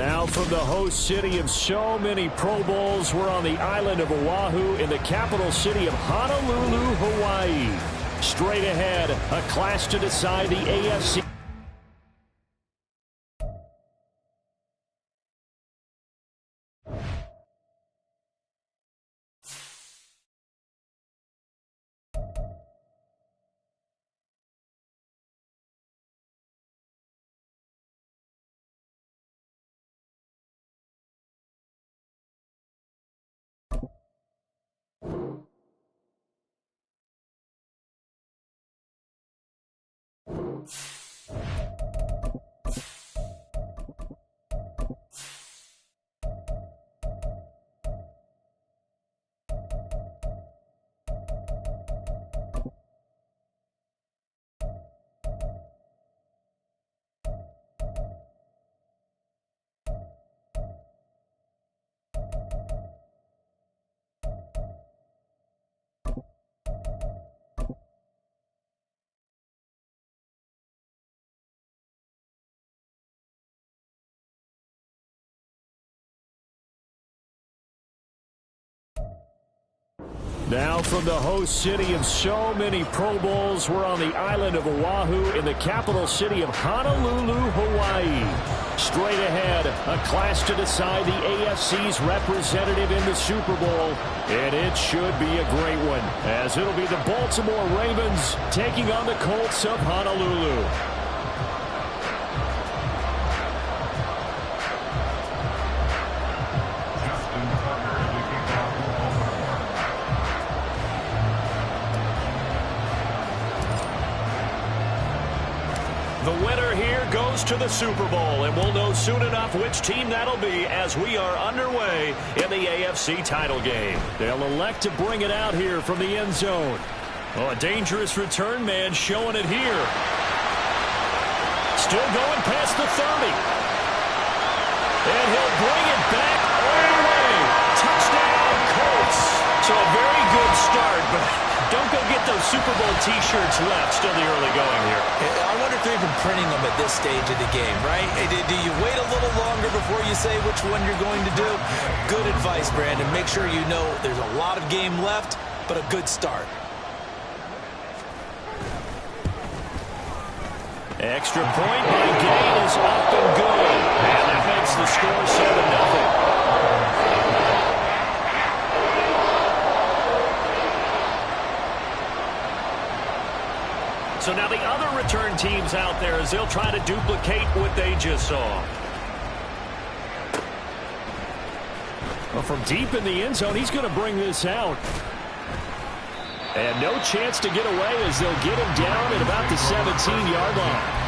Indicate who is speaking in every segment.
Speaker 1: Now from the host city of so many Pro Bowls, we're on the island of Oahu in the capital city of Honolulu, Hawaii. Straight ahead, a clash to decide the AFC. Now from the host city of so many Pro Bowls, we're on the island of Oahu in the capital city of Honolulu, Hawaii. Straight ahead, a clash to decide the AFC's representative in the Super Bowl. And it should be a great one, as it'll be the Baltimore Ravens taking on the Colts of Honolulu. The winner here goes to the Super Bowl, and we'll know soon enough which team that'll be as we are underway in the AFC title game. They'll elect to bring it out here from the end zone. Oh, a dangerous return man showing it here. Still going past the 30. And he'll bring it back all the way. Touchdown, Colts. So a very good start, but don't go get those Super Bowl T-shirts left. Still the early going here.
Speaker 2: I wonder if they're even printing them at this stage of the game, right? Do you wait a little longer before you say which one you're going to do? Good advice, Brandon. Make sure you know there's a lot of game left, but a good start.
Speaker 1: Extra point by Gay is up and good. And that makes the score 7-0. So now the other return teams out there as they'll try to duplicate what they just saw. Well, from deep in the end zone, he's going to bring this out. And no chance to get away as they'll get him down at about the 17-yard line.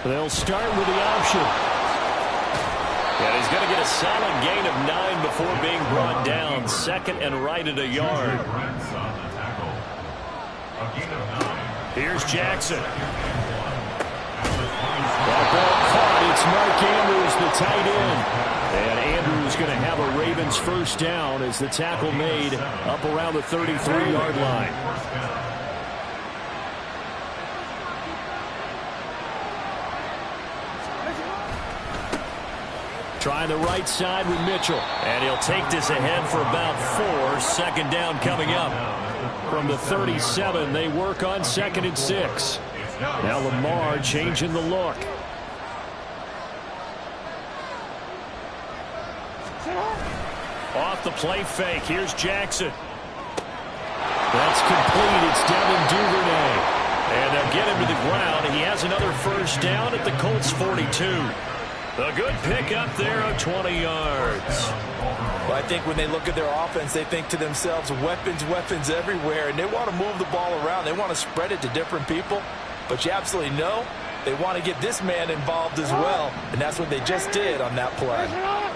Speaker 1: They'll start with the option. And he's going to get a solid gain of 9 before being brought down. Second and right at a yard. Here's Jackson. That ball caught. It's Mark Andrews, the tight end. And Andrews going to have a Ravens first down as the tackle made up around the 33-yard line. Trying the right side with Mitchell. And he'll take this ahead for about 4. Second down coming up. From the 37, they work on 2nd and 6. Now Lamar changing the look. Off the play fake. Here's Jackson. That's complete. It's Devin Duvernay. And they'll get him to the ground. And he has another first down at the Colts 42. A good pickup there of 20 yards.
Speaker 2: Well, I think when they look at their offense, they think to themselves, weapons, weapons everywhere, and they want to move the ball around. They want to spread it to different people. But you absolutely know they want to get this man involved as well, and that's what they just did on that play.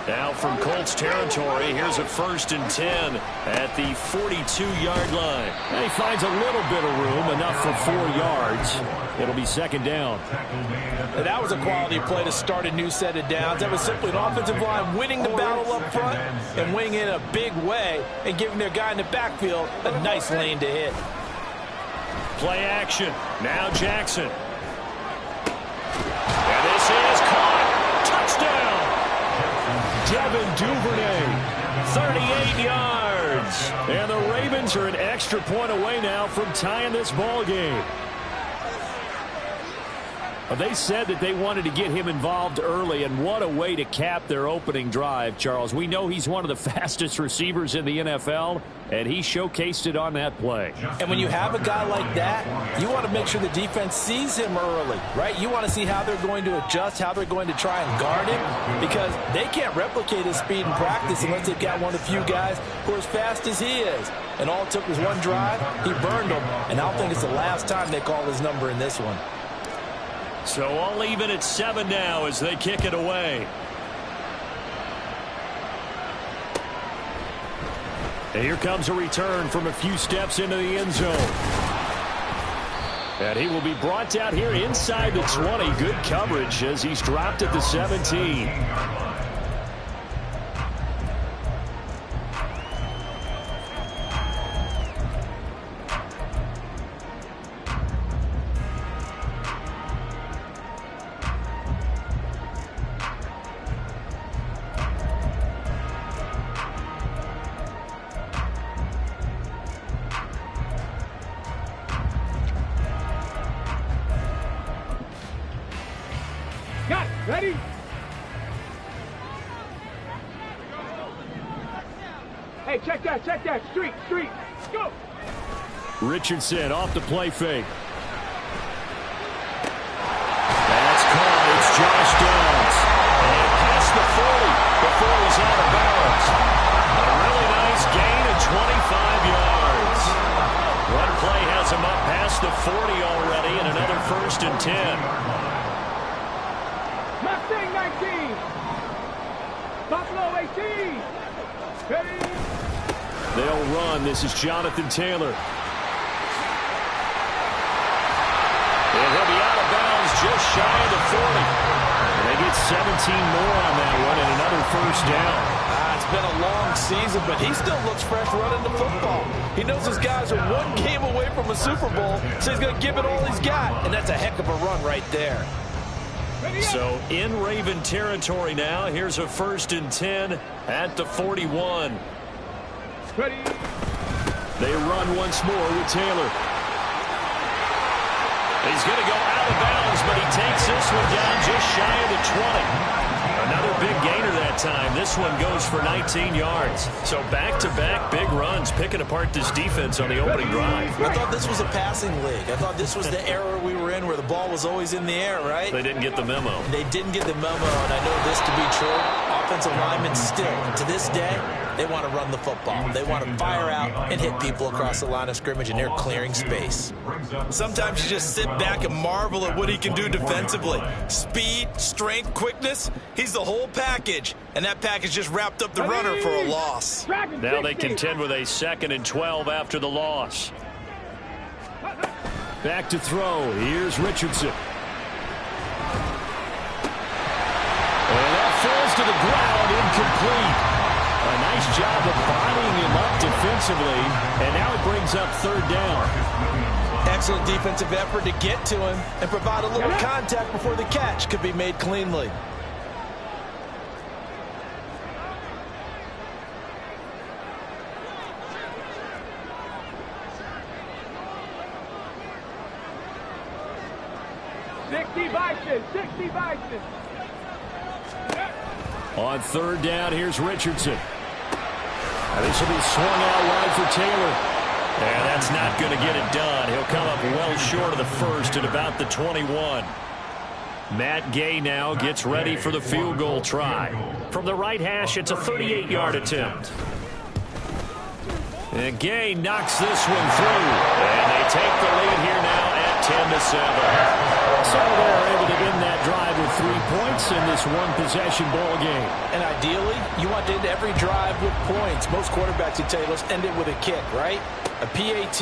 Speaker 1: Now from Colts territory, here's a 1st and 10 at the 42-yard line. And he finds a little bit of room, enough for 4 yards. It'll be 2nd down.
Speaker 2: And that was a quality play to start a new set of downs. That was simply an offensive line winning the battle up front and winning in a big way and giving their guy in the backfield a nice lane to hit.
Speaker 1: Play action. Now Jackson. And this is caught. Touchdown. Devin Duvernay, 38 yards. And the Ravens are an extra point away now from tying this ball game. They said that they wanted to get him involved early, and what a way to cap their opening drive, Charles. We know he's one of the fastest receivers in the NFL, and he showcased it on that play.
Speaker 2: And when you have a guy like that, you want to make sure the defense sees him early, right? You want to see how they're going to adjust, how they're going to try and guard him, because they can't replicate his speed in practice unless they've got one of the few guys who are as fast as he is. And all it took was one drive. He burned them, and I don't think it's the last time they call his number in this one.
Speaker 1: So all even at 7 now as they kick it away. And here comes a return from a few steps into the end zone. And he will be brought down here inside the 20. Good coverage as he's dropped at the 17.
Speaker 3: Ready? Hey, check that. Street. Go!
Speaker 1: Richardson off the play fake. That's caught. It's Josh Downs. And past the 40 before he's out of bounds. A really nice gain of 25 yards. One play has him up past the 40 already, and another 1st and 10.
Speaker 3: Mustang 19. Buffalo 18. Ready?
Speaker 1: They'll run. This is Jonathan Taylor. And he'll be out of bounds just shy of the 40. And they get 17 more on that one and another 1st down.
Speaker 2: It's been a long season, but he still looks fresh running the football. He knows his guys are one game away from a Super Bowl, so he's going to give it all he's got. And that's a heck of a run right there.
Speaker 1: So in Raven territory now. Here's a 1st and 10 at the 41.
Speaker 3: Ready?
Speaker 1: They run once more with Taylor. He's going to go out of bounds, but he takes this one down just shy of the 20. Another big gainer that time. This one goes for 19 yards. So back-to-back big runs, picking apart this defense on the opening drive.
Speaker 2: I thought this was a passing league. I thought this was the era we were in where the ball was always in the air, right?
Speaker 1: They didn't get the memo.
Speaker 2: They didn't get the memo, and I know this to be true. Offensive linemen still, to this day, they want to run the football. They want to fire out and hit people across the line of scrimmage, and they're clearing space. Sometimes you just sit back and marvel at what he can do defensively. Speed, strength, quickness, he's the whole package, and that package just wrapped up the runner for a loss.
Speaker 1: Now they contend with a 2nd and 12 after the loss. Back to throw. Here's Richardson. And that falls to the ground, incomplete. A nice job of bodying him up defensively, and now it brings up 3rd down.
Speaker 2: Excellent defensive effort to get to him and provide a little contact before the catch could be made cleanly.
Speaker 1: On 3rd down, here's Richardson. And this will be swung out wide for Taylor. And that's not going to get it done. He'll come up well short of the 1st at about the 21. Matt Gay now gets ready for the field goal try. From the right hash, it's a 38-yard attempt. And Gay knocks this one through. And they take the lead here now at 10-7. So they're able to end that drive with 3 points in this one-possession ball game.
Speaker 2: And ideally, you want to end every drive with points. Most quarterbacks would tell you, let's end it with a kick, right? A PAT,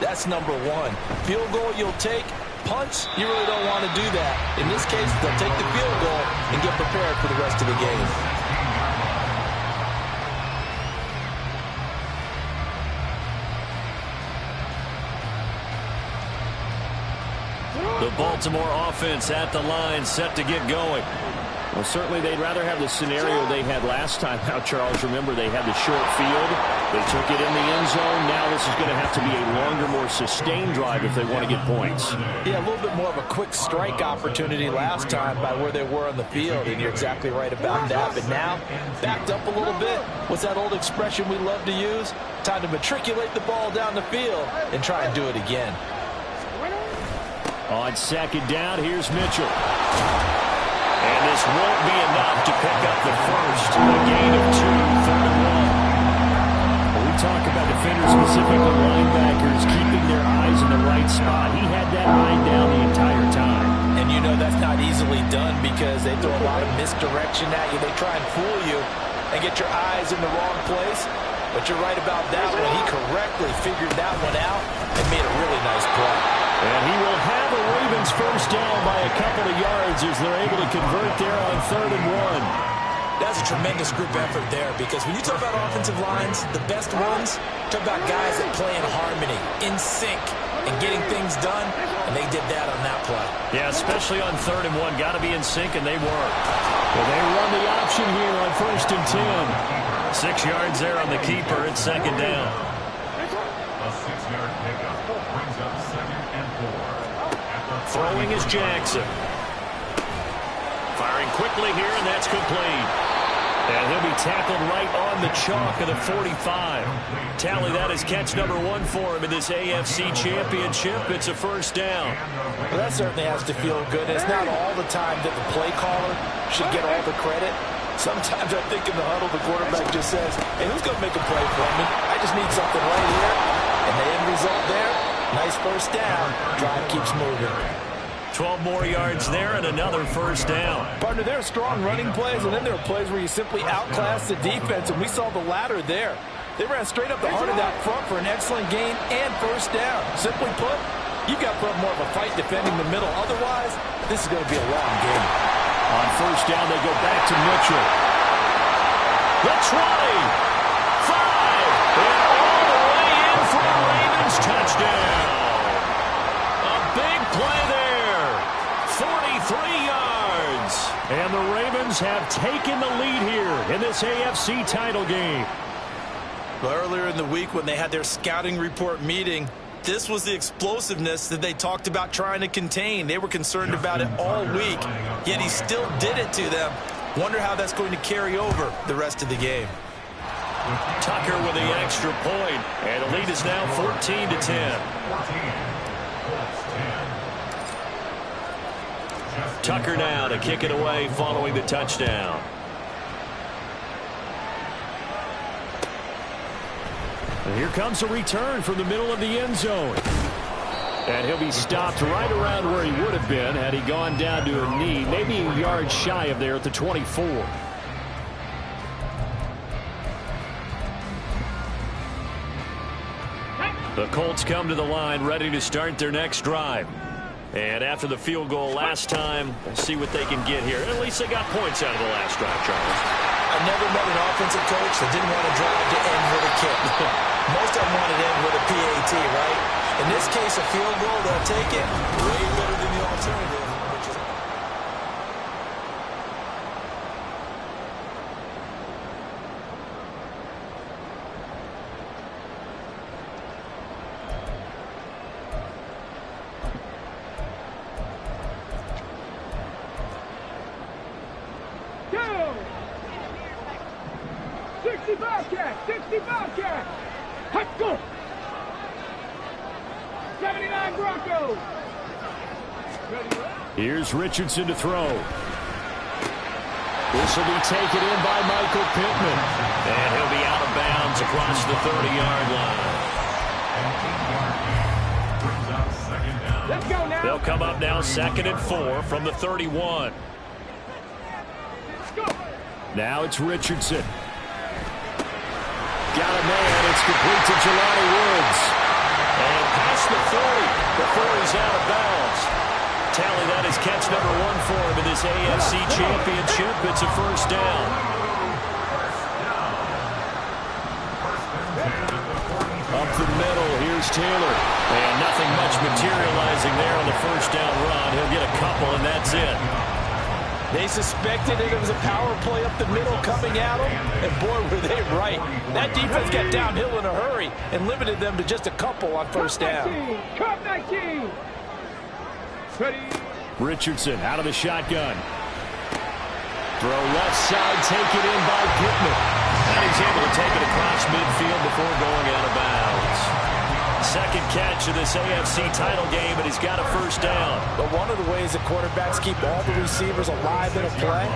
Speaker 2: that's number one. Field goal you'll take. Punts, you really don't want to do that. In this case, they'll take the field goal and get prepared for the rest of the game.
Speaker 1: The Baltimore offense at the line, set to get going. Well, certainly they'd rather have the scenario they had last time out, Charles. Remember, they had the short field. They took it in the end zone. Now this is going to have to be a longer, more sustained drive if they want to get points.
Speaker 2: Yeah, a little bit more of a quick strike opportunity last time by where they were on the field, and you're exactly right about that. But now, backed up a little bit. What's that old expression we love to use? Time to matriculate the ball down the field and try and do it again.
Speaker 1: On second down, here's Mitchell. And this won't be enough to pick up the first. A gain of 2, 3rd and 1. When we talk about defenders, specifically linebackers, keeping their eyes in the right spot. He had that line down the entire time.
Speaker 2: And you know that's not easily done because they throw a lot of misdirection at you. They try and fool you and get your eyes in the wrong place. But you're right about that one. He correctly figured that one out and made a really nice play.
Speaker 1: And he will have a Ravens first down by a couple of yards as they're able to convert there on 3rd and 1.
Speaker 2: That's a tremendous group effort there because when you talk about offensive lines, the best ones, talk about guys that play in harmony, in sync, and getting things done, and they did that on that play.
Speaker 1: Yeah, especially on 3rd and 1. Got to be in sync, and they were. Well, they run the option here on 1st and 10. 6 yards there on the keeper at 2nd down.
Speaker 4: A 6-yard pickup brings up 2nd and 4.
Speaker 1: Throwing is Jackson. Firing quickly here, and that's complete. And he'll be tackled right on the chalk of the 45. Tally that as catch number 1 for him in this AFC Championship. It's a first down.
Speaker 2: Well, that certainly has to feel good. It's not all the time that the play caller should get all the credit. Sometimes I think in the huddle, the quarterback just says, hey, who's going to make a play for me? I just need something right here. And the end result there, nice first down. Drive keeps moving.
Speaker 1: 12 more yards there and another first down.
Speaker 2: Partner, there are strong running plays, and then there are plays where you simply outclass the defense, and we saw the latter there. They ran straight up the heart of that front for an excellent gain and first down. Simply put, you've got to put more of a fight defending the middle. Otherwise, this is going to be a long game.
Speaker 1: On first down, they go back to Mitchell. The 20, 5, and all the way in for a Ravens touchdown. A big play there, 43 yards. And the Ravens have taken the lead here in this AFC title game.
Speaker 2: Well, earlier in the week when they had their scouting report meeting, this was the explosiveness that they talked about trying to contain. They were concerned about it all week, yet he still did it to them. Wonder how that's going to carry over the rest of the game.
Speaker 1: Tucker with the extra point, and the lead is now 14-10. Tucker now to kick it away following the touchdown. And here comes a return from the middle of the end zone. And he'll be stopped right around where he would have been had he gone down to a knee, maybe a yard shy of there at the 24. The Colts come to the line ready to start their next drive. And after the field goal last time, we'll see what they can get here. At least they got points out of the last drive, Charles.
Speaker 2: I never met an offensive coach that didn't want to drive to end with a kick. Most of them want to end with a PAT, right? In this case, a field goal, they'll take it. Way better than the alternative.
Speaker 3: Go! 65 cat! 65 cat! Let's go! 79 Broncos!
Speaker 1: Here's Richardson to throw. This will be taken in by Michael Pittman. And he'll be out of bounds across the 30-yard line.
Speaker 3: Let's go now.
Speaker 1: They'll come up now 2nd and 4 from the 31.
Speaker 3: Let's go.
Speaker 1: Now it's Richardson. Got a man. It's complete to Jelani Woods. And past the 40 before he's out of bounds. Tally, that is catch number 1 for him in this AFC Championship. It's a first down. Up the middle, here's Taylor. And nothing much materializing there on the first down run. He'll get a couple, and that's it.
Speaker 2: They suspected it was a power play up the middle coming at them, and boy, were they right. That defense got downhill in a hurry and limited them to just a couple on first down.
Speaker 3: Cup 19. Ready.
Speaker 1: Richardson out of the shotgun. Throw left side, taken in by Pittman. And he's able to take it across midfield before going out of bounds. Second catch of this AFC title game, and he's got a first down.
Speaker 2: But one of the ways that quarterbacks keep all the receivers alive in a play,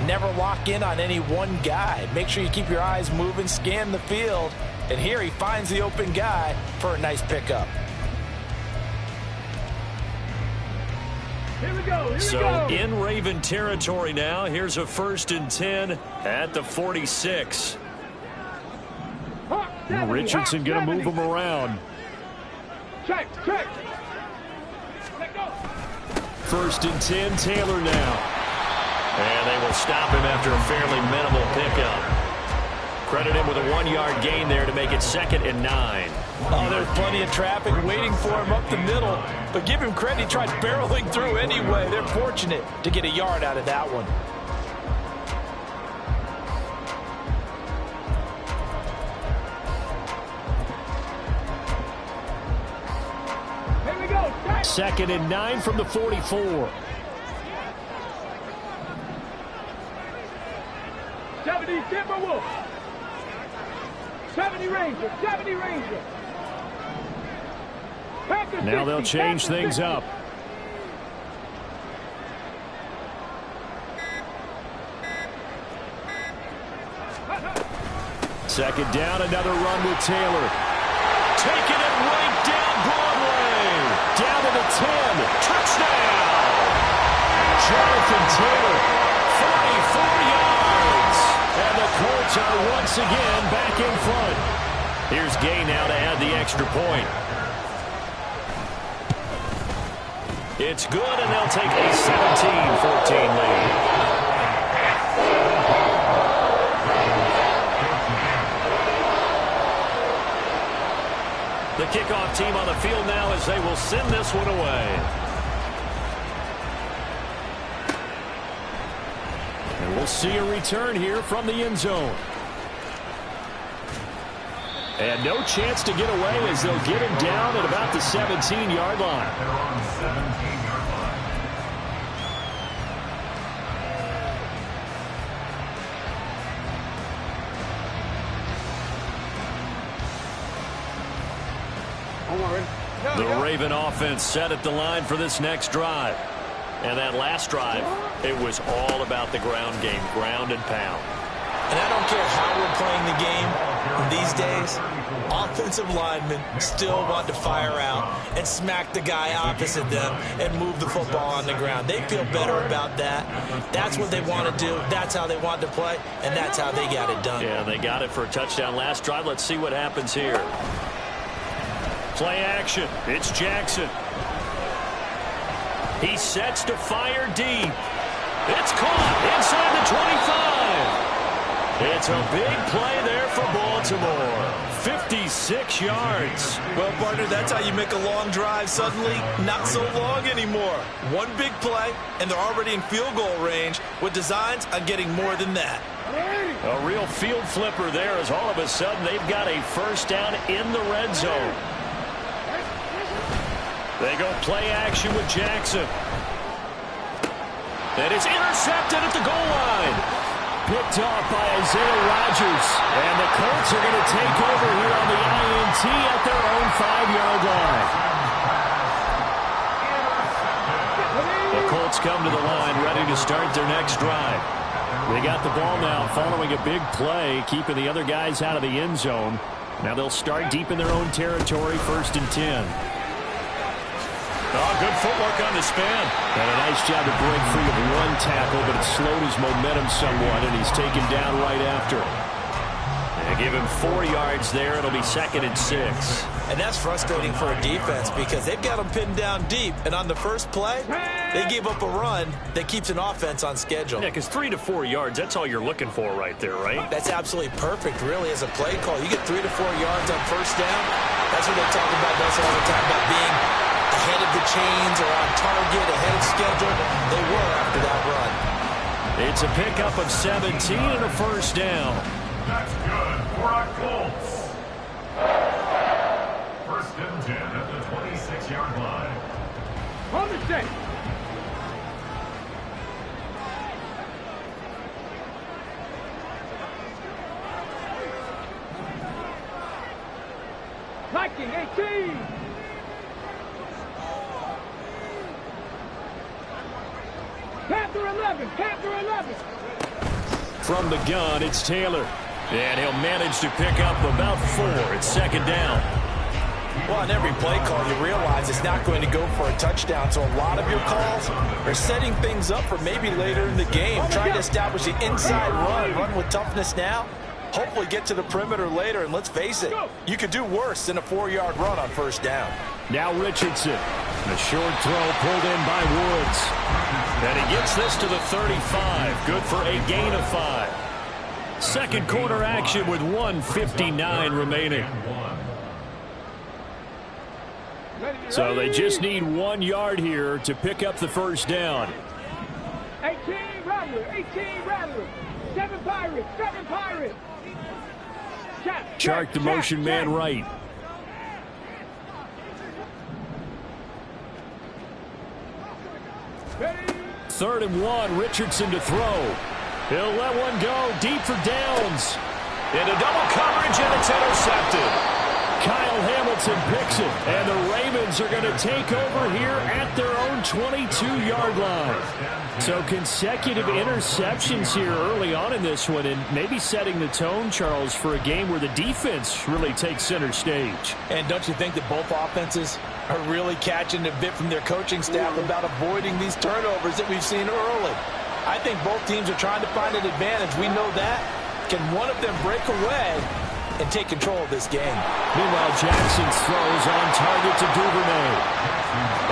Speaker 2: never lock in on any one guy. Make sure you keep your eyes moving, scan the field, and here he finds the open guy for a nice pickup.
Speaker 3: Here we go. Here we
Speaker 1: So
Speaker 3: go.
Speaker 1: in Raven territory now, here's a 1st and 10 at the 46.
Speaker 3: Hawk 70,
Speaker 1: Richardson going to move him around.
Speaker 3: Check. Let go.
Speaker 1: 1st and 10, Taylor now. And they will stop him after a fairly minimal pickup. Credit him with a 1-yard gain there to make it 2nd and 9.
Speaker 2: Oh, there's plenty of traffic waiting for him up the middle. But give him credit, he tried barreling through anyway. They're fortunate to get a yard out of that one.
Speaker 3: Here we go. Check.
Speaker 1: 2nd and 9 from the 44.
Speaker 3: 70 Timberwolves. 70 Rangers. 70 Rangers.
Speaker 1: Now they'll change things up. Second down, another run with Taylor. Taking it right down Broadway. Down to the 10. Touchdown. Jonathan Taylor, 44 yards. And the Colts are once again back in front. Here's Gay now to add the extra point. It's good, and they'll take a 17-14 lead. The kickoff team on the field now as they will send this one away. And we'll see a return here from the end zone. And no chance to get away as they'll get him down at about the 17-yard line.
Speaker 4: They're on the 17-yard line.
Speaker 1: The Raven offense set at the line for this next drive. And that last drive, it was all about the ground game, ground and pound.
Speaker 2: And I don't care how we're playing the game these days, offensive linemen still want to fire out and smack the guy opposite them and move the football on the ground. They feel better about that. That's what they want to do. That's how they want to play, and that's how they got it done.
Speaker 1: Yeah, they got it for a touchdown last drive. Let's see what happens here. Play action. It's Jackson. He sets to fire deep. It's caught inside the 25. It's a big play there for Baltimore. 56 yards.
Speaker 2: Well, partner, that's how you make a long drive suddenly not so long anymore. One big play, and they're already in field goal range with designs on getting more than that.
Speaker 1: A real field flipper there as all of a sudden they've got a first down in the red zone. They go play action with Jackson. And it's intercepted at the goal line. Picked off by Isaiah Rodgers. And the Colts are going to take over here on the INT at their own 5-yard line. The Colts come to the line ready to start their next drive. They got the ball now following a big play, keeping the other guys out of the end zone. Now they'll start deep in their own territory, 1st and 10. Oh, good footwork on the span. And a nice job to break free of one tackle, but it slowed his momentum somewhat, and he's taken down right after. They give him 4 yards there. It'll be 2nd and 6.
Speaker 2: And that's frustrating for a defense because they've got him pinned down deep. And on the first play, they gave up a run that keeps an offense on schedule.
Speaker 1: Yeah, because 3 to 4 yards, that's all you're looking for right there, right?
Speaker 2: That's absolutely perfect, really, as a play call. You get 3 to 4 yards on first down. That's what they talk about us all the time, about being ahead of the chains or on target, ahead of schedule. They were after that run.
Speaker 1: It's a pickup of 17 and a first down.
Speaker 4: That's good for our Colts. 1st and 10 at the 26-yard line.
Speaker 3: On the set. Liking 18. Panther 11. Panther 11.
Speaker 1: From the gun, it's Taylor. And he'll manage to pick up about 4. It's 2nd down.
Speaker 2: Well, on every play call, you realize it's not going to go for a touchdown. So a lot of your calls are setting things up for maybe later in the game, trying to establish the inside run with toughness now. Hopefully get to the perimeter later, and let's face it, you could do worse than a 4-yard run on first down.
Speaker 1: Now Richardson. A short throw pulled in by Woods. And he gets this to the 35. Good for a gain of 5. Second quarter action with 1:59 remaining. So they just need 1 yard here to pick up the first down.
Speaker 3: 18 Rattler. 18 Rattler. 7 Pirates. 7 Pirates.
Speaker 1: Chark the motion man right. Third and 1. Richardson to throw. He'll let one go deep for downs. Into double coverage, and it's intercepted. Kyle Hamilton picks it, and the Ravens are going to take over here at their own 22-yard line. So consecutive interceptions here early on in this one, and maybe setting the tone, Charles, for a game where the defense really takes center stage.
Speaker 2: And don't you think that both offenses are really catching a bit from their coaching staff about avoiding these turnovers that we've seen early? I think both teams are trying to find an advantage. We know that. Can one of them break away and take control of this game?
Speaker 1: Meanwhile, Jackson's throws on target to Duvernay.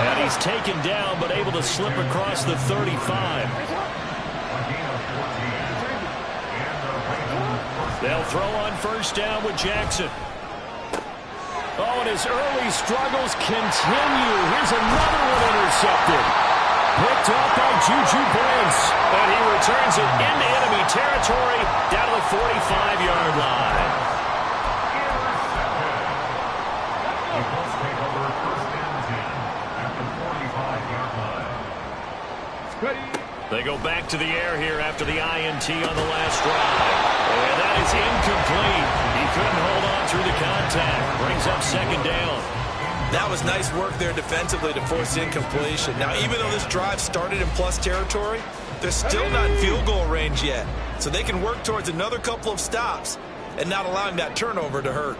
Speaker 1: And he's taken down, but able to slip across the 35. They'll throw on first down with Jackson. Oh, and his early struggles continue. Here's another one intercepted. Picked off by Juju Brents. And he returns it into enemy territory down to the 45-yard line. They go back to the air here after the INT on the last drive. And that is incomplete. He couldn't hold on through the contact. Brings up 2nd down.
Speaker 2: That was nice work there defensively to force incompletion. Now, even though this drive started in plus territory, they're still not in field goal range yet. So they can work towards another couple of stops and not allowing that turnover to hurt.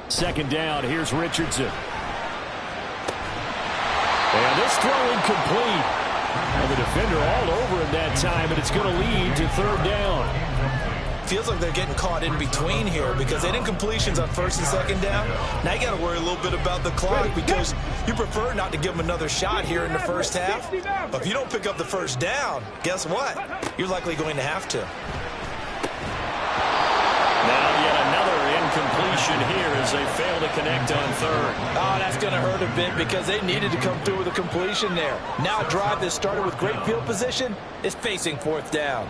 Speaker 1: 2nd down. Here's Richardson. And this throw incomplete. And the defender all over him that time, and it's going to lead to 3rd down.
Speaker 2: Feels like they're getting caught in between here because they didn't completions on 1st and 2nd down. Now you got to worry a little bit about the clock because you prefer not to give them another shot here in the first half. But if you don't pick up the first down, guess what? You're likely going to have to.
Speaker 1: Now yet another incompletion here as they fail to connect on 3rd.
Speaker 2: Oh, that's going to hurt a bit because they needed to come through with a completion there. Now a drive that started with great field position is facing 4th down.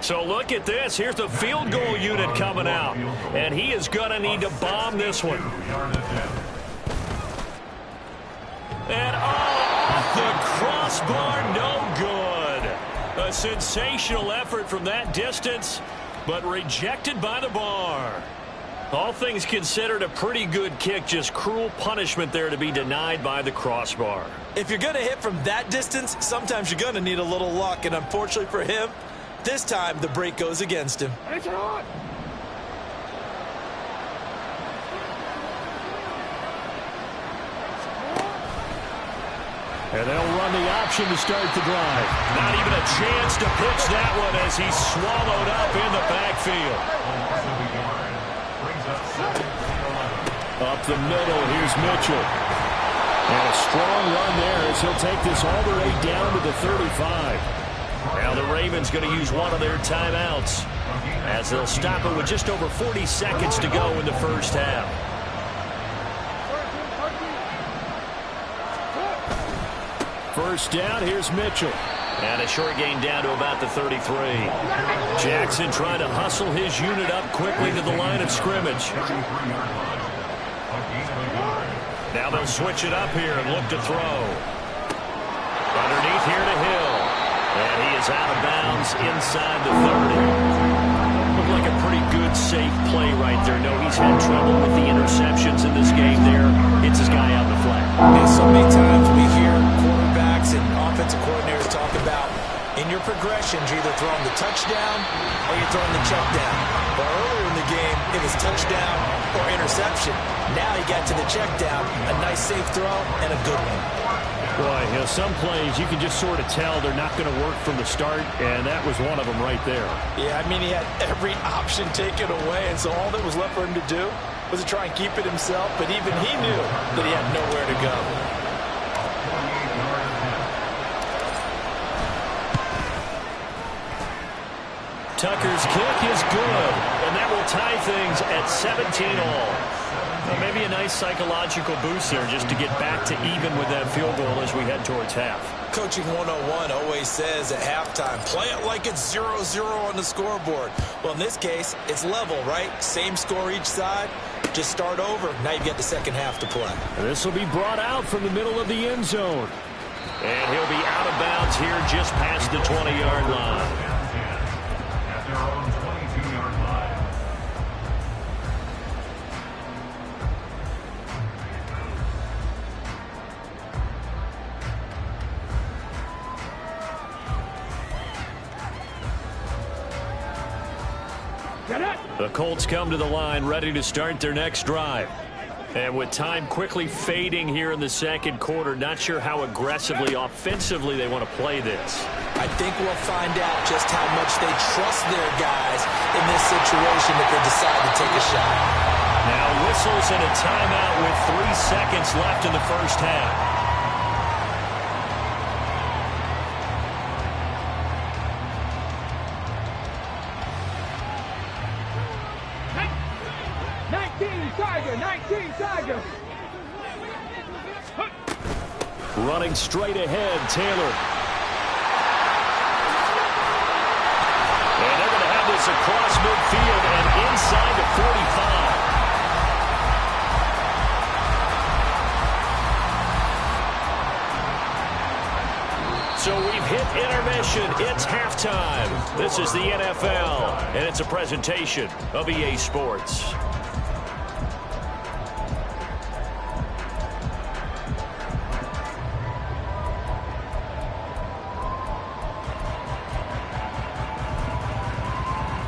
Speaker 1: So look at this. Here's the field goal unit coming out. And he is going to need to bomb this one. And off the crossbar, no good. A sensational effort from that distance, but rejected by the bar. All things considered, a pretty good kick. Just cruel punishment there to be denied by the crossbar.
Speaker 2: If you're going to hit from that distance, sometimes you're going to need a little luck. And unfortunately for him, this time the break goes against him.
Speaker 1: And they'll run the option to start the drive. Not even a chance to pitch that one as he's swallowed up in the backfield. Up the middle, here's Mitchell. And a strong run there as he'll take this all the way down to the 35. Now the Ravens going to use one of their timeouts as they'll stop it with just over 40 seconds to go in the first half. First down, here's Mitchell. And a short gain down to about the 33. Jackson trying to hustle his unit up quickly to the line of scrimmage. Now they'll switch it up here and look to throw. Underneath here to Hill. And he is out of bounds inside the 30. Looked like a pretty good, safe play right there. No, he's had trouble with the interceptions in this game there. Hits his guy out the flat.
Speaker 2: And so many times we hear quarterbacks and offensive coordinators talk about in your progressions, you're either throwing the touchdown or you're throwing the check down. But earlier in the game, it was touchdown or interception. Now he got to the check down, a nice safe throw, and a good one.
Speaker 1: Boy, you know, some plays you can just sort of tell they're not going to work from the start, and that was one of them right there.
Speaker 2: Yeah, I mean, he had every option taken away, and so all that was left for him to do was to try and keep it himself, but even he knew that he had nowhere to go.
Speaker 1: Tucker's kick is good, and that will tie things at 17 all. Well, maybe a nice psychological boost there just to get back to even with that field goal as we head towards half.
Speaker 2: Coaching 101 always says at halftime, play it like it's 0-0 on the scoreboard. Well, in this case, it's level, right? Same score each side. Just start over. Now you've got the second half to play.
Speaker 1: This will be brought out from the middle of the end zone. And he'll be out of bounds here just past the 20-yard line.
Speaker 4: At their own 22-yard line.
Speaker 1: The Colts come to the line ready to start their next drive. And with time quickly fading here in the second quarter, not sure how aggressively, offensively they want to play this.
Speaker 2: I think we'll find out just how much they trust their guys in this situation if they decide to take a shot.
Speaker 1: Now whistles and a timeout with 3 seconds left in the first half. Running straight ahead, Taylor. And they're going to have this across midfield and inside the 45. So we've hit intermission. It's halftime. This is the NFL, and it's a presentation of EA Sports.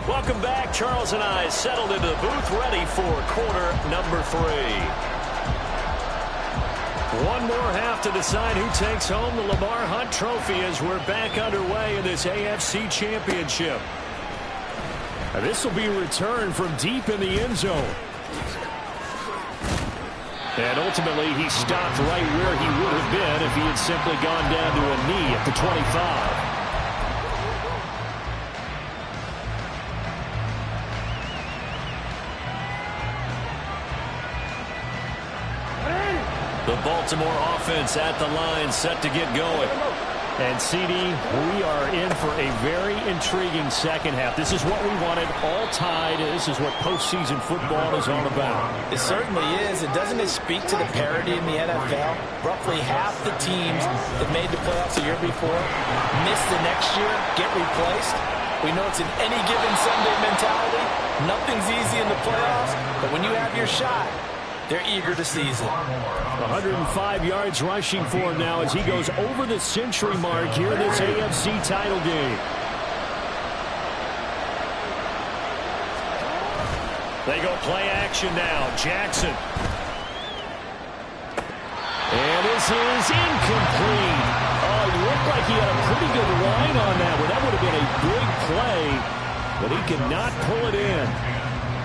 Speaker 1: Welcome back. Charles and I settled into the booth ready for quarter number 3. One more half to decide who takes home the Lamar Hunt Trophy as we're back underway in this AFC Championship. And this will be a return from deep in the end zone. And ultimately, he stopped right where he would have been if he had simply gone down to a knee at the 25. The Baltimore offense at the line, set to get going. And, CD, we are in for a very intriguing second half. This is what we wanted, all tied. This is what postseason football is all about.
Speaker 2: It certainly is. And doesn't it speak to the parity in the NFL? Roughly half the teams that made the playoffs the year before miss the next year, get replaced. We know it's an any given Sunday mentality. Nothing's easy in the playoffs, but when you have your shot, they're eager to seize it.
Speaker 1: 105 yards rushing for him now as he goes over the century mark here in this AFC title game. They go play action now. Jackson. And this is incomplete. Oh, it looked like he had a pretty good line on that one. That would have been a big play, but he cannot pull it in.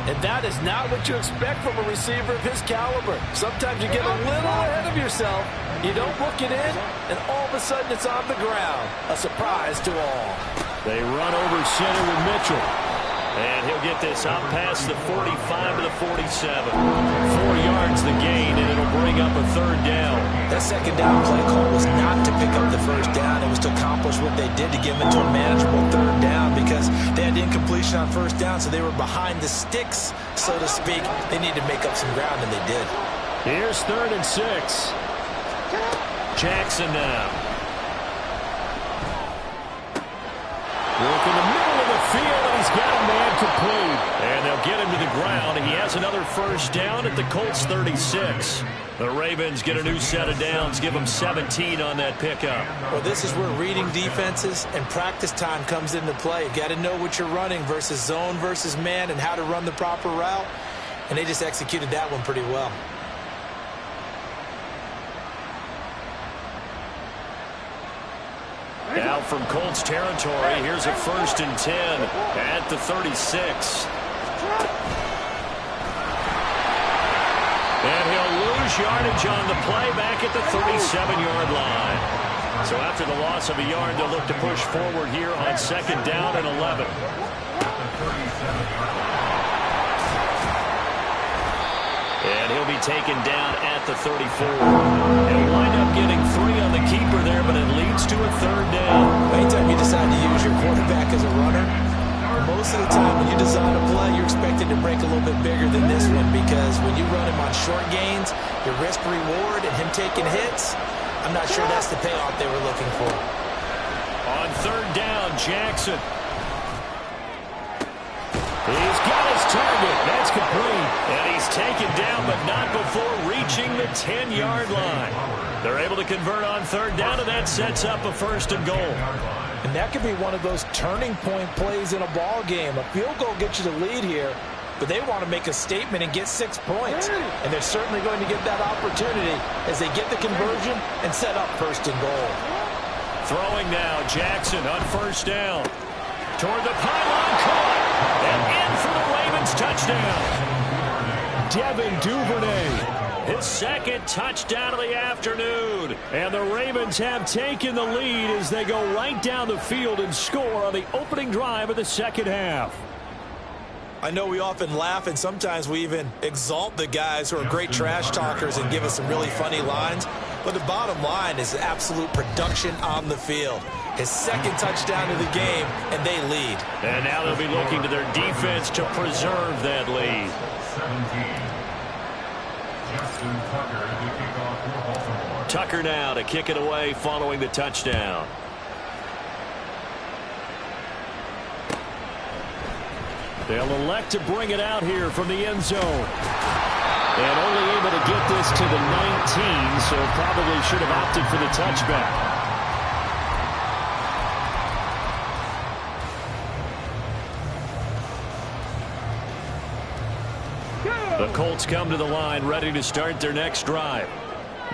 Speaker 2: And that is not what you expect from a receiver of his caliber. Sometimes you get a little ahead of yourself. You don't look it in, and all of a sudden it's on the ground. A surprise to all.
Speaker 1: They run over center with Mitchell. And he'll get this out past the 45 to the 47. 4 yards the gain, and it'll bring up a third down.
Speaker 2: That second down play call was not to pick up the first down. It was to accomplish what they did to get them into a manageable third down because they had incompletion on first down, so they were behind the sticks, so to speak. They needed to make up some ground, and they did.
Speaker 1: Here's 3rd and 6. Jackson now. Work in the middle of the field, and he's got a man complete. And they'll get him to the ground. He has another first down at the Colts 36. The Ravens get a new set of downs, give them 17 on that pickup.
Speaker 2: Well, this is where reading defenses and practice time comes into play. You got to know what you're running versus zone versus man and how to run the proper route. And they just executed that one pretty well.
Speaker 1: Now from Colts territory, here's a 1st and 10 at the 36. And he'll lose yardage on the play back at the 37-yard line. So after the loss of a yard, they'll look to push forward here on 2nd down and 11. And he'll be taken down at the 34. He'll wind up getting 3 on the keeper there, but it leads to a 3rd down.
Speaker 2: Anytime you decide to use your quarterback as a runner, most of the time when you design a play, you're expected to break a little bit bigger than this one because when you run him on short gains, your risk-reward and him taking hits, I'm not sure that's the payoff they were looking for.
Speaker 1: On 3rd down, Jackson. He's got his target. That's complete. And he's taken down, but not before reaching the 10-yard line. They're able to convert on 3rd down, and that sets up a 1st and goal.
Speaker 2: And that could be one of those turning point plays in a ball game. A field goal gets you the lead here, but they want to make a statement and get 6 points. And they're certainly going to get that opportunity as they get the conversion and set up 1st and goal.
Speaker 1: Throwing now, Jackson on 1st down. Toward the pylon, caught. And in for the Ravens touchdown. Devin Duvernay, his 2nd touchdown of the afternoon. And the Ravens have taken the lead as they go right down the field and score on the opening drive of the 2nd half.
Speaker 2: I know we often laugh and sometimes we even exalt the guys who are great trash talkers and give us some really funny lines. But the bottom line is absolute production on the field. His 2nd touchdown of the game, and they lead.
Speaker 1: And now they'll be looking to their defense to preserve that lead.
Speaker 4: 17.
Speaker 1: Tucker now to kick it away following the touchdown. They'll elect to bring it out here from the end zone. And only able to get this to the 19, so probably should have opted for the touchback. The Colts come to the line, ready to start their next drive.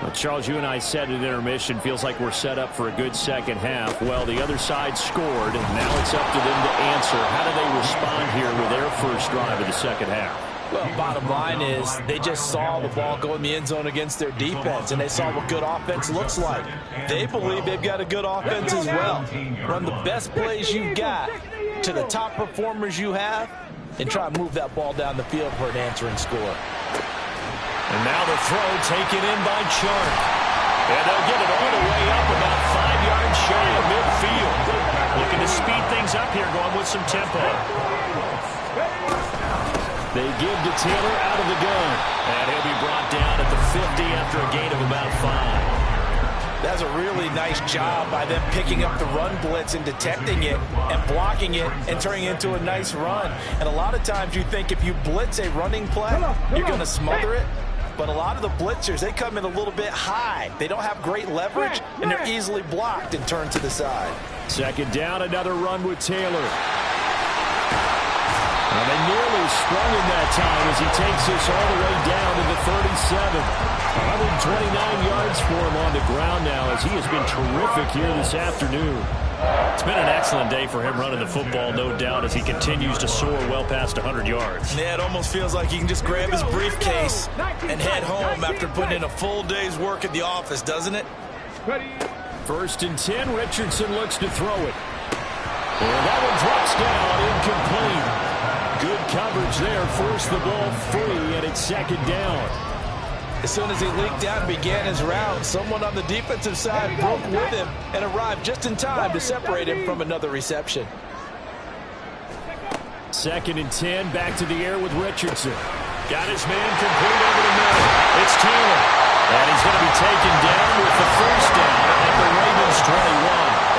Speaker 1: Well, Charles, you and I said at intermission, feels like we're set up for a good 2nd half. Well, the other side scored, and now it's up to them to answer. How do they respond here with their first drive of the 2nd half?
Speaker 2: Well, bottom line is they just saw the ball go in the end zone against their defense, and they saw what good offense looks like. They believe they've got a good offense as well. Run the best plays you've got to the top performers you have, and try to move that ball down the field for an answering score.
Speaker 1: And now the throw taken in by Chark. And they'll get it all the way up about 5 yards shy of midfield. Looking to speed things up here, going with some tempo. They give to Taylor out of the gun. And he'll be brought down at the 50 after a gain of about 5.
Speaker 2: That's a really nice job by them picking up the run blitz and detecting it and blocking it and turning it into a nice run. And a lot of times you think if you blitz a running play, you're going to smother it. But a lot of the blitzers, they come in a little bit high. They don't have great leverage, and they're easily blocked and turned to the side.
Speaker 1: Second down, another run with Taylor. And they nearly sprung him that time as he takes this all the way down to the 37. 129 yards for him on the ground now as he has been terrific here this afternoon.
Speaker 5: It's been an excellent day for him running the football, no doubt, as he continues to soar well past 100 yards.
Speaker 2: Yeah, it almost feels like he can just grab his briefcase and head home after putting in a full day's work at the office, doesn't it?
Speaker 1: First and 10, Richardson looks to throw it. And that one drops down, incomplete. Good coverage there, forced the ball free, and it's second down.
Speaker 2: As soon as he leaked out and began his route, someone on the defensive side broke with him and arrived just in time to separate him from another reception.
Speaker 1: Second and 10, back to the air with Richardson. Got his man complete over the middle. It's Taylor. And he's going to be taken down with the first down at the Ravens 21.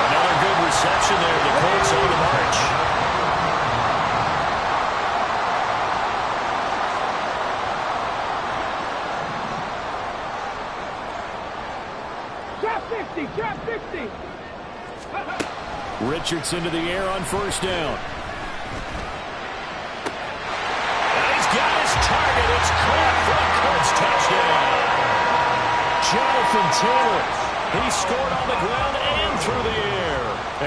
Speaker 5: Another good reception there. The Colts on the march.
Speaker 3: Drop 50.
Speaker 1: Richardson to the air on first down.
Speaker 5: And he's got his target. It's caught for a Colts touchdown.
Speaker 1: Jonathan Taylor. He scored on the ground and through the air.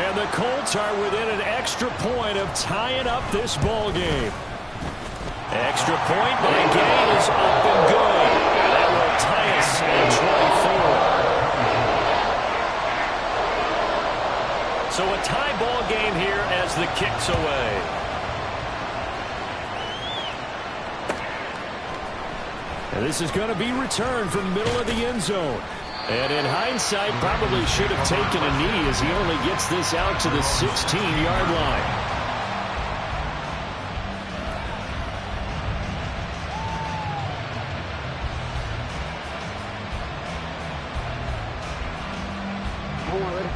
Speaker 1: And the Colts are within an extra point of tying up this ball game. Extra point, but the game is up and good. And that will tie us at 24. So a tie ball game here as the kick's away. And this is going to be returned from the middle of the end zone. And in hindsight, probably should have taken a knee as he only gets this out to the 16-yard line.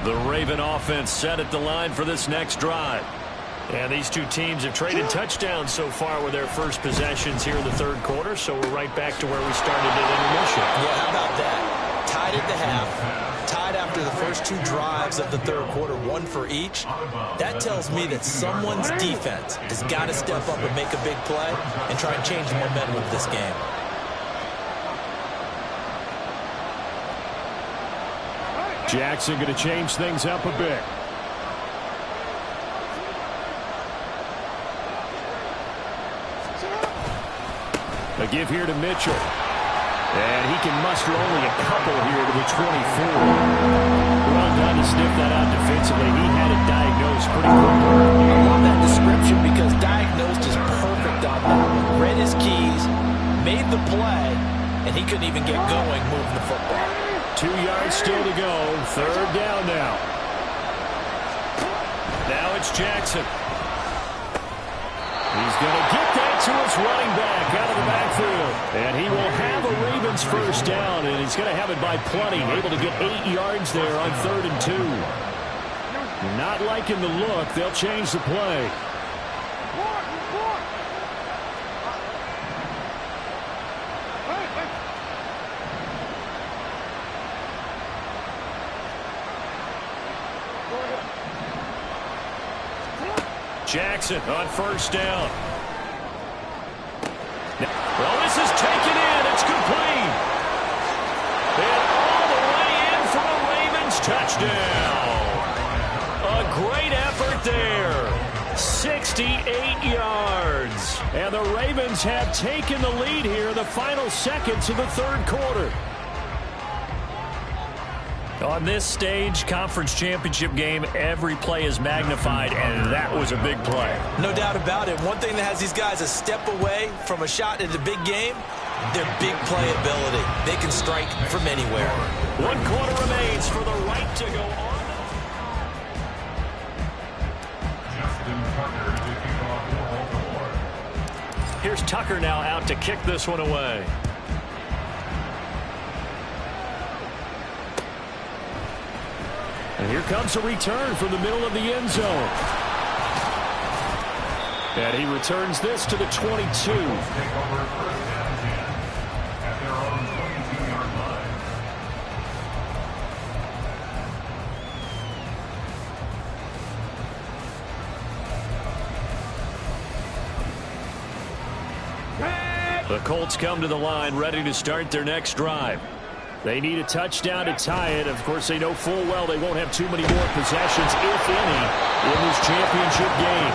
Speaker 1: The Raven offense set at the line for this next drive.
Speaker 5: And these two teams have traded touchdowns so far with their first possessions here in the third quarter, so we're right back to where we started at intermission.
Speaker 2: Yeah, how about that? Tied at the half, tied after the first two drives of the third quarter, one for each. That tells me that someone's defense has got to step up and make a big play and try and change the momentum of this game.
Speaker 1: Jackson going to change things up a bit. A give here to Mitchell. And he can muster only a couple here to the 24. Well done to sniff that out defensively. He had it diagnosed pretty quickly.
Speaker 2: I love that description because diagnosed is perfect on that. Read his keys, made the play, and he couldn't even get going moving the football.
Speaker 1: 2 yards still to go. Third down now.
Speaker 5: Now it's Jackson.
Speaker 1: He's going to get that to his running back out of the backfield. And he will have a Ravens first down, and he's going to have it by plenty. Able to get 8 yards there on 3rd and 2. Not liking the look. They'll change the play. Jackson on first down. Well, this is taken in. It's complete. And all the way in for a Ravens touchdown. A great effort there. 68 yards. And the Ravens have taken the lead here in the final seconds of the third quarter.
Speaker 5: On this stage, conference championship game, every play is magnified, and that was a big play.
Speaker 2: No doubt about it. One thing that has these guys a step away from a shot at the big game, their big play ability. They can strike from anywhere.
Speaker 5: 1 quarter remains for the right to go on. Here's Tucker now out to kick this one away.
Speaker 1: Here comes a return from the middle of the end zone. And he returns this to the 22.
Speaker 4: Take over first and 10 at their own 22-yard line.
Speaker 1: The Colts come to the line ready to start their next drive. They need a touchdown to tie it. Of course, they know full well they won't have too many more possessions, if any, in this championship game.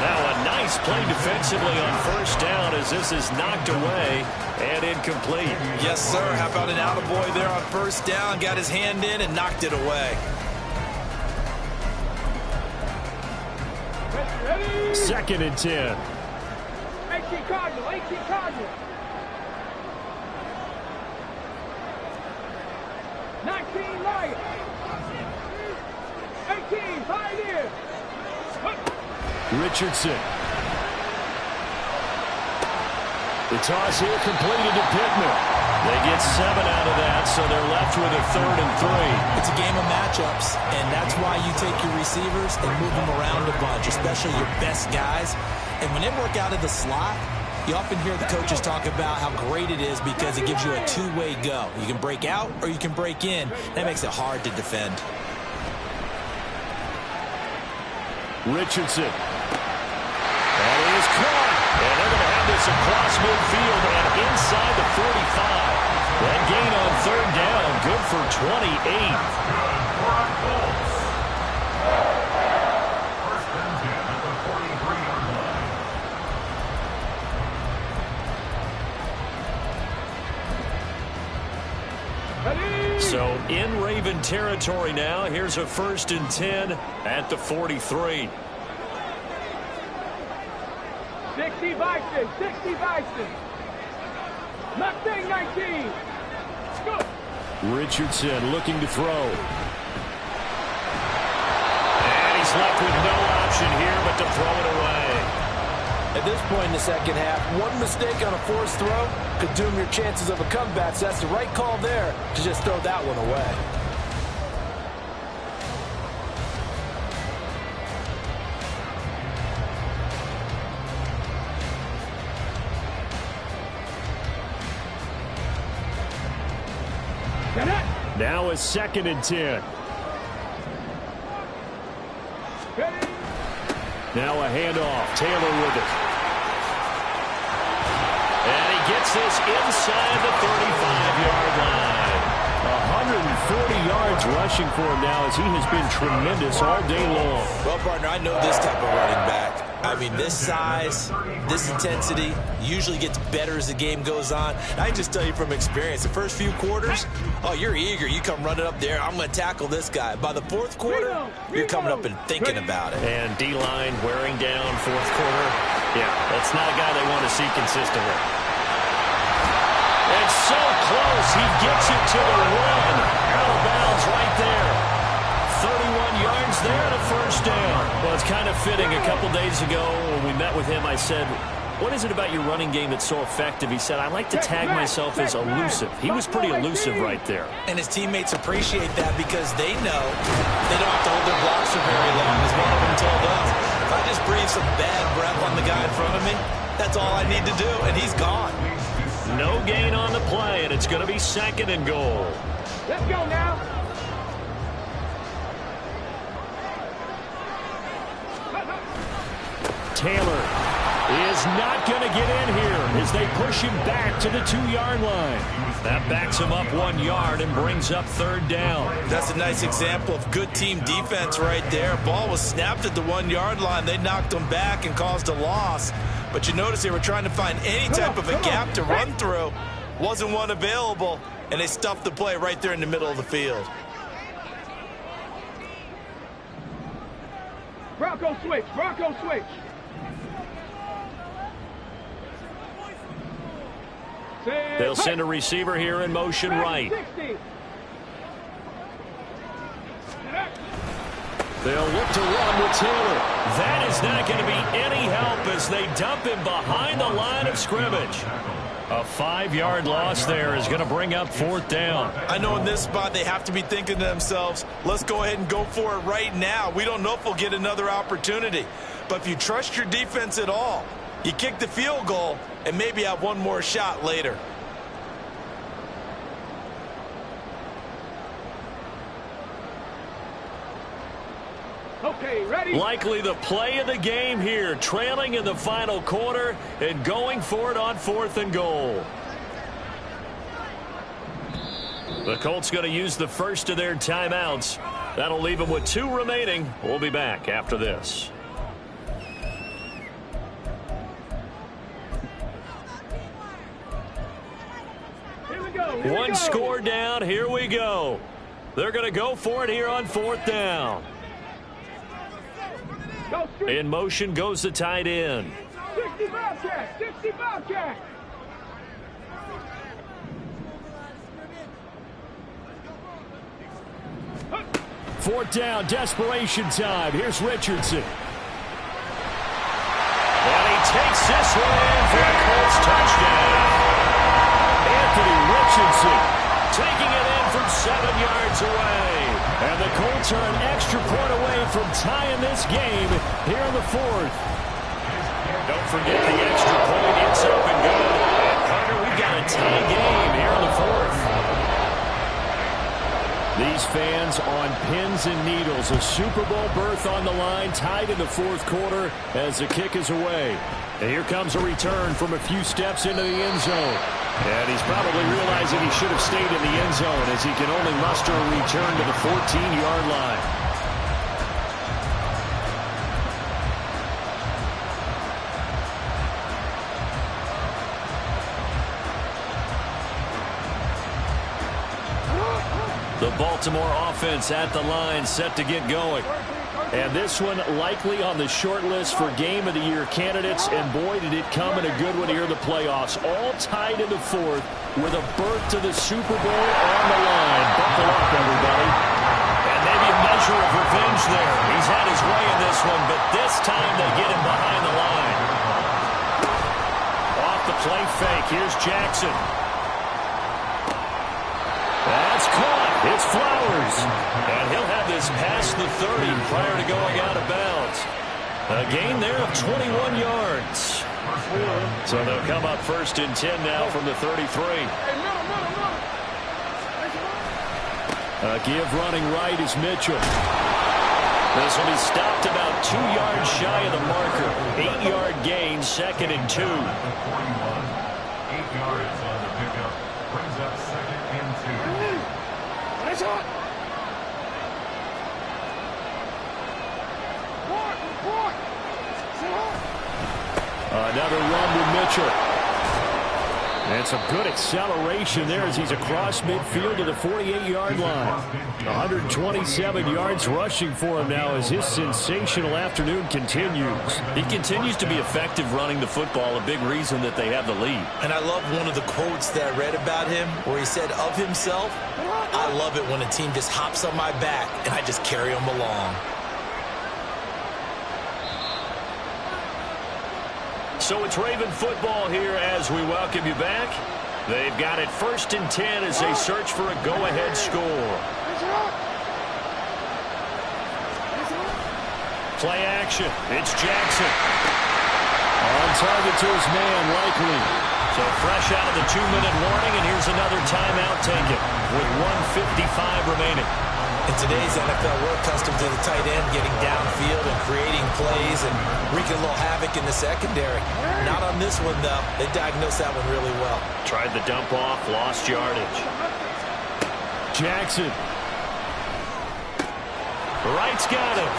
Speaker 1: Now a nice play defensively on first down as this is knocked away and incomplete.
Speaker 2: Yes, sir. How about an attaboy there on first down? Got his hand in and knocked it away.
Speaker 3: Ready?
Speaker 1: 2nd and 10.
Speaker 3: 18 Cardinal, 18 Cardinal. 19 Lions. 18 Pioneer.
Speaker 1: Richardson. The toss here completed to Pittman. They get 7 out of that, so they're left with a 3rd and 3.
Speaker 2: It's a game of matchups, and that's why you take your receivers and move them around a bunch, especially your best guys. And when they work out of the slot, you often hear the coaches talk about how great it is because it gives you a two-way go. You can break out or you can break in. That makes it hard to defend.
Speaker 1: Richardson. That is caught. And they're going to have this across midfield and inside the 45. That gain on 3rd down, good for 28.
Speaker 4: First and 10 at the 43-yard line.
Speaker 3: Ready?
Speaker 1: So in Raven territory now. Here's a 1st and 10 at the 43.
Speaker 3: 60 Bison, 60 Bison. Mustang 19. Good.
Speaker 1: Richardson looking to throw. And he's left with no option here but to throw it away.
Speaker 6: At this point in the second half, one mistake on a forced throw could doom your chances of a comeback. So that's the right call there to just throw that one away.
Speaker 1: Now a 2nd and 10.
Speaker 3: Ready?
Speaker 1: Now a handoff. Taylor with it. And he gets this inside the 35-yard line. 140 yards rushing for him now as he has been tremendous all day long.
Speaker 2: Well, partner, I know this type of running back. I mean, this size, this intensity usually gets better as the game goes on. I can just tell you from experience, the first few quarters, oh, you're eager. You come running up there, I'm going to tackle this guy. By the 4th quarter, you're coming up and thinking about it.
Speaker 1: And D-line wearing down 4th quarter. Yeah, that's not a guy they want to see consistently. And so close, he gets it to the run. Out of bounds right there. 31 yards there and a 1st down. Well, it's kind of fitting. A couple days ago when we met with him, I said, what is it about your running game that's so effective? He said, I like to tag myself as elusive. He was pretty elusive right there.
Speaker 2: And his teammates appreciate that because they know they don't have to hold their blocks for very long, as one of them told us. If I just breathe some bad breath on the guy in front of me, that's all I need to do, and he's gone.
Speaker 1: No gain on the play, and it's going to be 2nd and goal.
Speaker 3: Let's go now.
Speaker 1: Taylor is not going to get in here as they push him back to the 2-yard line. That backs him up 1 yard and brings up 3rd down.
Speaker 2: That's a nice example of good team defense right there. Ball was snapped at the 1-yard line. They knocked him back and caused a loss. But you notice they were trying to find any type of a gap to run through. Wasn't one available, and they stuffed the play right there in the middle of the field.
Speaker 3: Bronco switch, Bronco switch.
Speaker 1: They'll send a receiver here in motion right.
Speaker 3: 60.
Speaker 1: They'll look to run with Taylor. That is not going to be any help as they dump him behind the line of scrimmage.
Speaker 5: A 5-yard loss there is going to bring up 4th down.
Speaker 2: I know in this spot they have to be thinking to themselves, let's go ahead and go for it right now. We don't know if we'll get another opportunity. But if you trust your defense at all, you kick the field goal and maybe have one more shot later.
Speaker 3: Okay, ready?
Speaker 1: Likely the play of the game here, trailing in the final quarter and going for it on 4th and goal. The Colts going to use the first of their timeouts. That'll leave them with 2 remaining. We'll be back after this.
Speaker 3: Here we go.
Speaker 1: One score down. Here we go. They're going to go for it here on 4th down. In motion goes the tight end.
Speaker 3: 60 Bobcat, 60 Bobcat.
Speaker 1: Fourth down, desperation time. Here's Richardson. And he takes this one in for a Colts touchdown. Anthony Richardson taking it in from 7 yards away. And the Colts are an extra point away from tying this game here in the 4th. Don't forget the extra point. It's up and good. And Carter, we've got a tie game here in the 4th. These fans on pins and needles. A Super Bowl berth on the line, tied in the 4th quarter as the kick is away. And here comes a return from a few steps into the end zone. And he's probably realizing he should have stayed in the end zone as he can only muster a return to the 14-yard line. The Baltimore offense at the line, set to get going. And this one likely on the short list for Game of the Year candidates. And boy, did it come in a good one here in the playoffs. All tied in the 4th with a berth to the Super Bowl on the line. Buckle up, everybody. And maybe a measure of revenge there. He's had his way in this one, but this time they get him behind the line. Off the play fake. Here's Jackson. That's caught. It's Flowers. And he'll have this past the 30 prior to going out of bounds. A gain there of 21 yards. So they'll come up 1st and 10 now from the 33. A give running right is Mitchell. This will be stopped about 2 yards shy of the marker. 8-yard gain, 2nd and 2.
Speaker 4: 8 yards on the pickup. Brings up 2nd and 2.
Speaker 3: Nice hot.
Speaker 1: Another run to Mitchell. And some good acceleration there as he's across midfield to the 48-yard line. 127 yards rushing for him now as his sensational afternoon continues.
Speaker 5: He continues to be effective running the football, a big reason that they have the lead.
Speaker 2: And I love one of the quotes that I read about him where he said of himself, I love it when a team just hops on my back and I just carry them along.
Speaker 1: So it's Raven football here as we welcome you back. They've got it 1st and 10 as they search for a go-ahead score. Play action. It's Jackson. On target to his man, likely. So fresh out of the 2-minute warning, and here's another timeout taken with 1:55 remaining.
Speaker 2: In today's NFL, we're accustomed to the tight end getting downfield and creating plays and wreaking a little havoc in the secondary. Not on this one, though. They diagnosed that one really well.
Speaker 1: Tried the dump off, lost yardage. Jackson. Wright's got him.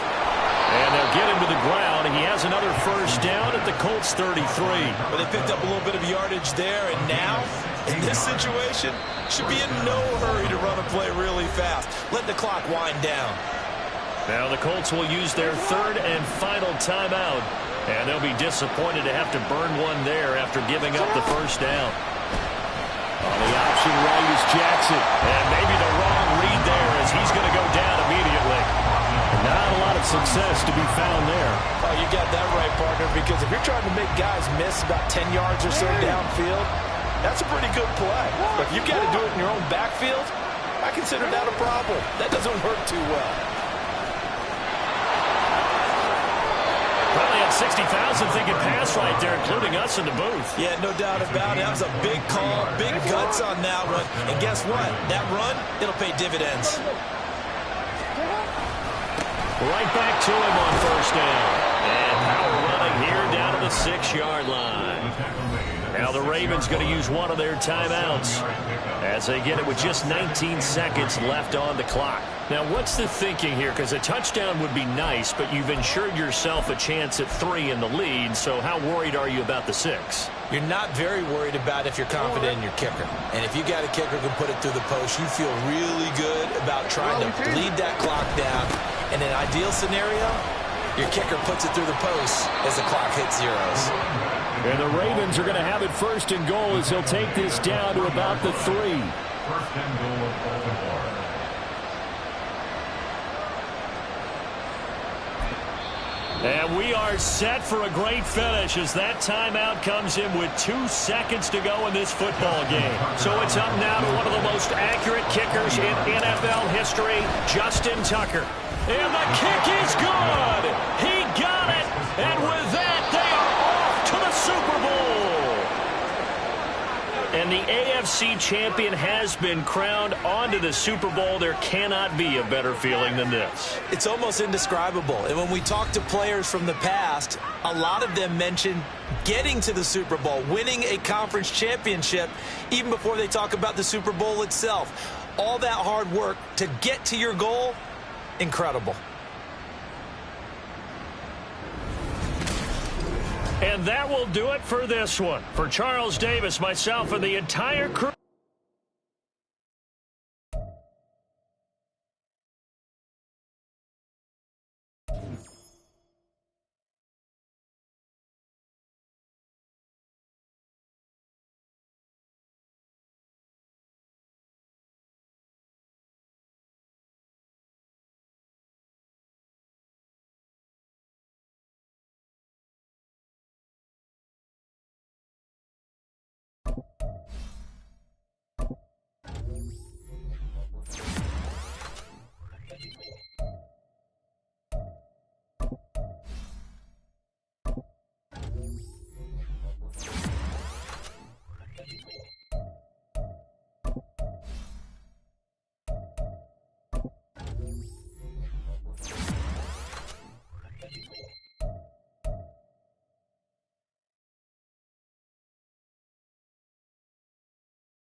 Speaker 1: And they'll get him to the ground. He has another 1st down at the Colts 33.
Speaker 2: But they picked up a little bit of yardage there, and now, in this situation, should be in no hurry to run a play really fast. Let the clock wind down.
Speaker 1: Now the Colts will use their 3rd and final timeout. And they'll be disappointed to have to burn one there after giving up the 1st down. On the option right is Jackson. And maybe the wrong read there as he's going to go down immediately. Not a lot of success to be found there.
Speaker 6: Oh, you got that right, partner, because if you're trying to make guys miss about 10 yards or so downfield, That's a pretty good play. But if you got to do it in your own backfield, I consider that a problem. That doesn't work too well.
Speaker 5: Probably had 60,000 thinking pass right there, including us in the booth.
Speaker 2: Yeah, no doubt about it. That was a big call, big guts on that one. And guess what? That run, it'll pay dividends.
Speaker 5: Right back to him on first down. And power running here down to the 6-yard line. Now the Ravens going to use one of their timeouts as they get it with just 19 seconds left on the clock. Now, what's the thinking here? Because a touchdown would be nice, but you've ensured yourself a chance at 3 in the lead, so how worried are you about the 6?
Speaker 2: You're not very worried about if you're confident in your kicker. And if you got a kicker who can put it through the post, you feel really good about trying to bleed that clock down. In an ideal scenario, your kicker puts it through the post as the clock hits zeros.
Speaker 1: And the Ravens are going to have it first and goal as he'll take this down to about the 3.
Speaker 4: First and goal of Baltimore.
Speaker 5: And we are set for a great finish as that timeout comes in with 2 seconds to go in this football game. So it's up now to one of the most accurate kickers in NFL history, Justin Tucker. And the kick is good. He got it. And with that, they are off to the Super Bowl. And the AFC champion has been crowned onto the Super Bowl. There cannot be a better feeling than this.
Speaker 2: It's almost indescribable. And when we talk to players from the past, a lot of them mention getting to the Super Bowl, winning a conference championship, even before they talk about the Super Bowl itself. All that hard work to get to your goal, incredible.
Speaker 5: And that will do it for this one. For Charles Davis, myself, and the entire crew.